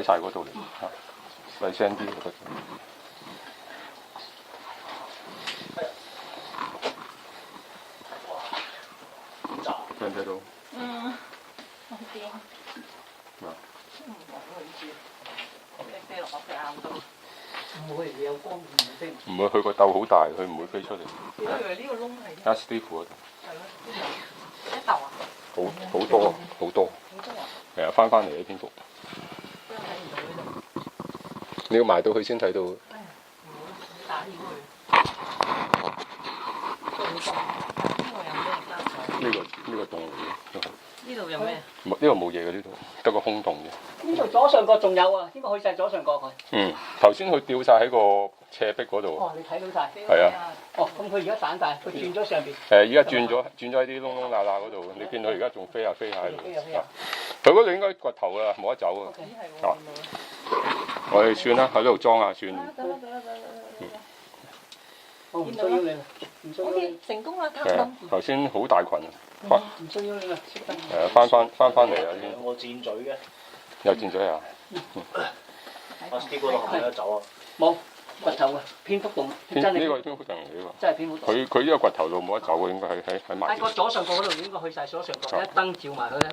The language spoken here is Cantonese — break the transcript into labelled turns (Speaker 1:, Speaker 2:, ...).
Speaker 1: 喺晒嗰度嚟，細聲啲。睇唔睇到？
Speaker 2: 嗯，好驚。飛落我隻眼度。
Speaker 3: 唔會，你有光唔飛。
Speaker 1: 唔會，佢個竇好大，佢唔會飛出嚟。
Speaker 2: 我以為呢個窿係。
Speaker 1: 阿 Steve 嗰度。
Speaker 2: 係咯，一竇啊！
Speaker 1: 好多好多。
Speaker 2: 好多啊！
Speaker 1: 係啊，翻嚟啲蝙蝠。
Speaker 2: 真係睇唔到呢度。
Speaker 1: 你要埋到去先睇到。
Speaker 2: 哎呀，唔好打擾佢。
Speaker 1: 呢個洞嚟嘅。
Speaker 2: 呢度有咩？
Speaker 1: 呢度冇嘢嘅，呢度得個空洞嘅。
Speaker 3: 呢度左上角仲有啊，應該去晒左上角佢。
Speaker 1: 嗯，頭先佢吊晒喺個斜壁嗰度。
Speaker 3: 哦，你睇到晒。
Speaker 1: 係啊。
Speaker 3: 哦，咁佢而家散晒，佢轉咗上邊。
Speaker 1: 依家轉咗喺啲窿窿罅罅嗰度，你見到而家仲飛下飛下喺度。佢嗰度應該掘頭啦，冇得走啊。啊，我哋算啦，喺呢度裝下算。
Speaker 2: 得啦。
Speaker 3: 我唔需要你啦，唔需要你。
Speaker 2: 成功啦，
Speaker 1: 頭先好大群。
Speaker 3: 唔需要你啦，識得。
Speaker 1: 翻嚟啊！
Speaker 4: 有冇箭嘴嘅？
Speaker 1: 有箭嘴啊！
Speaker 4: 我 Steve 嗰度係咪有得走啊？
Speaker 3: 冇掘頭啊，蝙蝠洞。
Speaker 1: 呢個係蝙蝠洞嚟嘅喎。
Speaker 3: 真係蝙蝠洞。
Speaker 1: 佢呢個掘頭路冇得走嘅，應該喺埋。
Speaker 3: 喺個左上角嗰度應該去晒左上角，一燈照埋佢咧。